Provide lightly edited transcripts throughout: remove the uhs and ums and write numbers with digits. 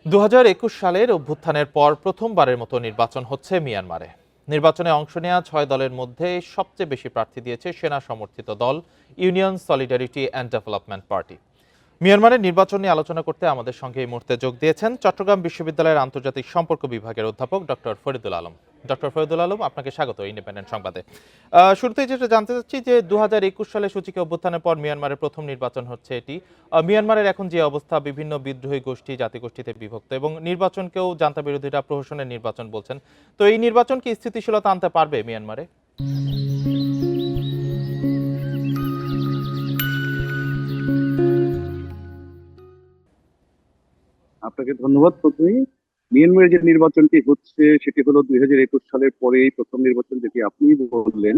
2021 সালের অভ্যুত্থানের পর প্রথমবারের মতো নির্বাচন হচ্ছে মিয়ানমারে। নির্বাচনে অংশ নেওয়া 6 দলের মধ্যে সবচেয়ে বেশি প্রার্থী দিয়েছে সেনা সমর্থিত দল union solidarity and development party. মিয়ানমারের নির্বাচন নিয়ে আলোচনা করতে আমাদের সঙ্গে এই মুহূর্তে যোগ দিয়েছেন চট্টগ্রাম বিশ্ববিদ্যালয়ের আন্তর্জাতিক সম্পর্ক বিভাগের অধ্যাপক ডক্টর ফরিদুল আলম। ডক্টর ফরিদুল আলম, আপনাকে স্বাগত ইন্ডিপেন্ডেন্ট সংবাদে। শুরুতেই যেটা জানতে চাচ্ছি যে 2021 সালে সূচিকে অভ্যুত্থানের পর মিয়ানমারের প্রথম নির্বাচন হচ্ছে এটি। মিয়ানমারের এখন যে অবস্থা, বিভিন্ন বিদ্রোহী গোষ্ঠী জাতিগোষ্ঠীতে বিভক্ত এবং নির্বাচনকেও জান্তা বিরোধীরা প্রহসনের নির্বাচন বলছেন। তো এই নির্বাচন কি স্থিতিশীলতা আনতে পারবে মিয়ানমারে? আপনাকে ধন্যবাদ। প্রথমেই মিয়ানমারের যে নির্বাচনটি হচ্ছে সেটি হলো 2021 সালের পরেই প্রথম নির্বাচন, যেটি আপনি বললেন।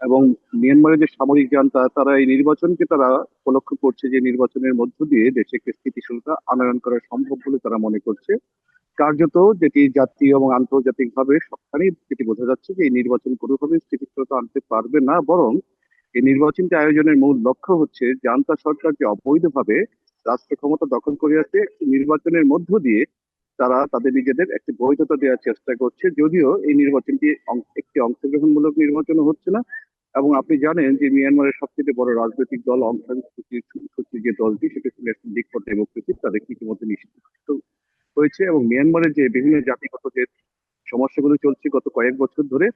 এবং মিয়ানমারের যে সামরিক জান্তা, তারা এই নির্বাচনকে তারা উপলক্ষ করছে যে নির্বাচনের মধ্য দিয়ে দেশে একটি স্থিতিশীলতা আনয়ন করা সম্ভব বলে তারা মনে করছে। কার্যত যেটি জাতীয় এবং আন্তর্জাতিক ভাবে সবখানেই যেটি বোঝা যাচ্ছে যে এই নির্বাচন কোনোভাবেই স্থিতিশীলতা আনতে পারবে না, বরং এই নির্বাচনটি আয়োজনের মূল লক্ষ্য হচ্ছে জান্তা সরকার যে অবৈধভাবে রাষ্ট্র ক্ষমতা দখল করে আছে, একটি নির্বাচনের মধ্য দিয়ে তারা তাদের নিজেদের একটি বৈধতা দেওয়ার চেষ্টা করছে। যদিও এই নির্বাচনটি একটি অংশগ্রহণমূলক নির্বাচন হচ্ছে না। এবং আপনি জানেন যে মিয়ানমারের সবচেয়ে বড় রাজনৈতিক দল অং সান সুচির যে দলটি, সেটি হচ্ছে ন্যাশনাল লিগ ফর ডেমোক্রেসি, তাদের ইতিমধ্যে নিষিদ্ধ হয়েছে। এবং মিয়ানমারের যে বিভিন্ন জাতিগত যে সমস্যাগুলো চলছে গত কয়েক বছর ধরে,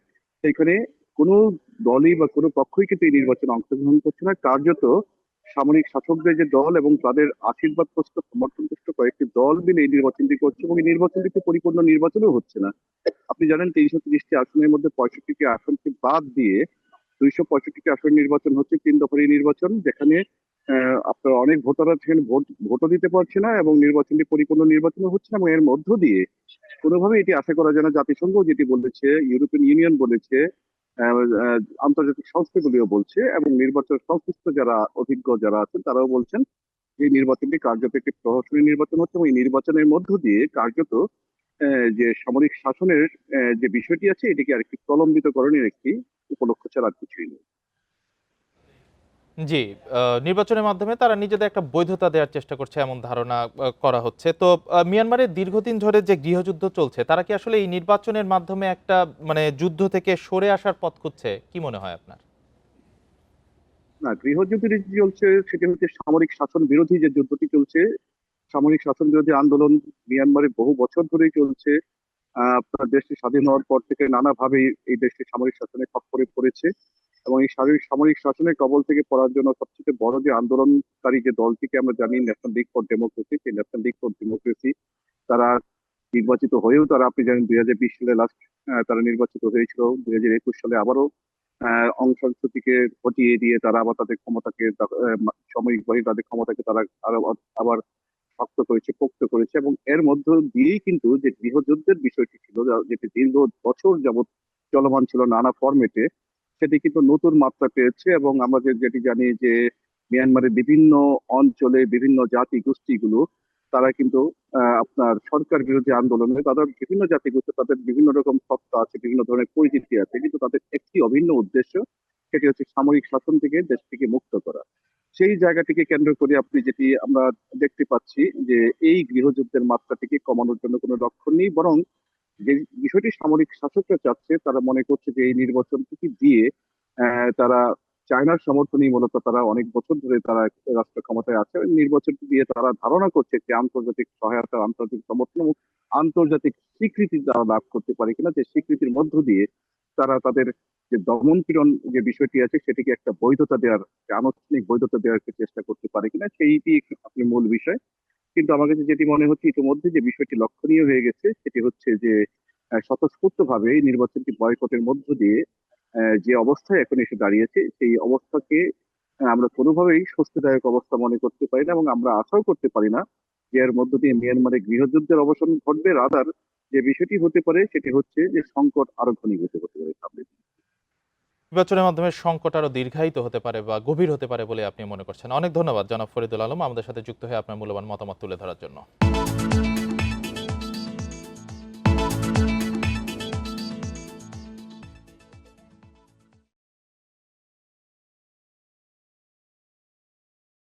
সেখানে কোনো দলই বা কোনো পক্ষই কিন্তু এই নির্বাচনে অংশগ্রহণ করছে না। কার্যত সামরিক শাসকদের যে দল এবং তাদের আশীর্বাদ পুষ্ট সমর্থন পুষ্ট কয়েকটি দল মিলে এই নির্বাচনটি করছে, এবং এই নির্বাচনটি পরিপূর্ণ নির্বাচনও হচ্ছে না। আপনি জানেন 330টি আসনের মধ্যে 65টি আসনকে বাদ দিয়ে 265টি আসন নির্বাচন হচ্ছে, 3 দফার এই নির্বাচন, যেখানে আপনার অনেক ভোটাররা সেখানে ভোটও দিতে পারছে না, এবং নির্বাচনটি পরিপূর্ণ নির্বাচনও হচ্ছে না। এবং এর মধ্য দিয়ে কোনোভাবে এটি আশা করা যায় না। জাতিসংঘ যেটি বলেছে, ইউরোপিয়ান ইউনিয়ন বলেছে, আহ, আহ, আন্তর্জাতিক সংস্থাগুলিও বলছে, এবং নির্বাচন সংশ্লিষ্ট যারা অভিজ্ঞ যারা আছেন তারাও বলছেন এই নির্বাচনটি কার্যত একটি প্রহসনী নির্বাচন হচ্ছে, এবং এই নির্বাচনের মধ্য দিয়ে কার্যত যে সামরিক শাসনের যে বিষয়টি আছে, এটিকে আরেকটি প্রলম্বিতকরণের একটি উপলক্ষ ছাড়া আর কিছুই নেই। জি, নির্বাচনের মাধ্যমে তারা নিজেদের একটা বৈধতা দেওয়ার চেষ্টা করছে এমন ধারণা করা হচ্ছে। তো মিয়ানমারে দীর্ঘদিন ধরে যে গৃহযুদ্ধ চলছে, তারা কি আসলে এই নির্বাচনের মাধ্যমে একটা মানে যুদ্ধ থেকে সরে আসার পথ খুঁজছে? কি মনে হয় আপনার? না, গৃহযুদ্ধ যেটি চলছে সেটি হচ্ছে সামরিক শাসন বিরোধী যে যুদ্ধটি চলছে। সামরিক শাসন বিরোধী আন্দোলন মিয়ানমারে বহু বছর ধরেই চলছে। আপনার দেশটি স্বাধীন হওয়ার পর থেকে নানাভাবে এই দেশটি সামরিক শাসনের খপ্পরে পড়েছে। এবং এই সামরিক শাসনের কবল থেকে পড়ার জন্য সবচেয়ে বড় যে আন্দোলনকারী যে দলটিকে আমরা জানি, ন্যাশনাল লিগ ফর ডেমোক্রেসি, সেই ন্যাশনাল লিগ ফর ডেমোক্রেসি তারা নির্বাচিত হয়েও তারা, আপনি জানেন 2020 সালে লাস্ট তারা নির্বাচিত হয়েছিল। 2021 সালে আবারও অং সান সুচিকে হটিয়ে দিয়ে তারা আবার তাদের ক্ষমতাকে সামরিক বাহিনী তাদের ক্ষমতাকে তারা আরো আবার শক্ত করেছে, পোক্ত করেছে। এবং এর মধ্য দিয়েই কিন্তু যে গৃহযুদ্ধের বিষয়টি ছিল, যেটি দীর্ঘ বছর যাবৎ চলমান ছিল নানা ফরম্যাটে, সেটি কিন্তু নতুন মাত্রা পেয়েছে। এবং আমরা যেটি জানি যে মিয়ানমারের বিভিন্ন অঞ্চলে বিভিন্ন জাতি গোষ্ঠীগুলো তারা কিন্তু আপনার সরকার বিরোধী আন্দোলনে তাদের বিভিন্ন জাতিগোষ্ঠী তাদের বিভিন্ন রকম সত্তা আছে, বিভিন্ন ধরনের পরিচিতি আছে, কিন্তু তাদের একটি অভিন্ন উদ্দেশ্য, সেটি হচ্ছে সামরিক শাসন থেকে দেশটিকে মুক্ত করা। সেই জায়গাটিকে কেন্দ্র করে আপনি যেটি আমরা দেখতে পাচ্ছি যে এই গৃহযুদ্ধের মাত্রাটিকে কমানোর জন্য কোনো লক্ষণ নেই, বরং যে বিষয়টি সামরিক শাসকরা চাচ্ছে, তারা মনে করছে যে এই নির্বাচনটি দিয়ে তারা চায়নার সমর্থনেই মূলত তারা অনেক বছর ধরে তারা রাষ্ট্র ক্ষমতায় আছে। ওই নির্বাচনটি দিয়ে তারা ধারণা করছে যে আন্তর্জাতিক সহায়তা, আন্তর্জাতিক সমর্থন এবং আন্তর্জাতিক স্বীকৃতি তারা লাভ করতে পারে কিনা, যে স্বীকৃতির মধ্য দিয়ে তারা তাদের যে দমন পীড়ন যে বিষয়টি আছে সেটিকে একটা বৈধতা দেওয়ার, আনুষ্ঠানিক বৈধতা দেওয়ার চেষ্টা করতে পারে কিনা, সেইটি আপনি মূল বিষয়। কিন্তু আমার কাছে যেটি মনে হচ্ছে ইতিমধ্যে যে বিষয়টি লক্ষণীয় হয়ে গেছে, সেটি হচ্ছে যে স্বতঃস্ফূর্ত ভাবে এই নির্বাচনটি বয়কটের মধ্য দিয়ে যে অবস্থায় এখন এসে দাঁড়িয়েছে, সেই অবস্থাকে আমরা কোনোভাবেই স্বস্তিদায়ক অবস্থা মনে করতে পারি না, এবং আমরা আশাও করতে পারি না যে এর মধ্য দিয়ে মিয়ানমারে গৃহযুদ্ধের অবসান ঘটবে। রাদার যে বিষয়টি হতে পারে সেটি হচ্ছে যে সংকট আরো ঘনীভূত হতে পারে সামনে। নির্বাচনের মাধ্যমে সংকট আরো দীর্ঘায়িত হতে পারে বা গভীর হতে পারে বলে আপনি মনে করছেন। অনেক ধন্যবাদ জনাব ফরিদুল আলম, আমাদের সাথে যুক্ত হয়ে আপনার মূল্যবান মতামত তুলে ধরার জন্য।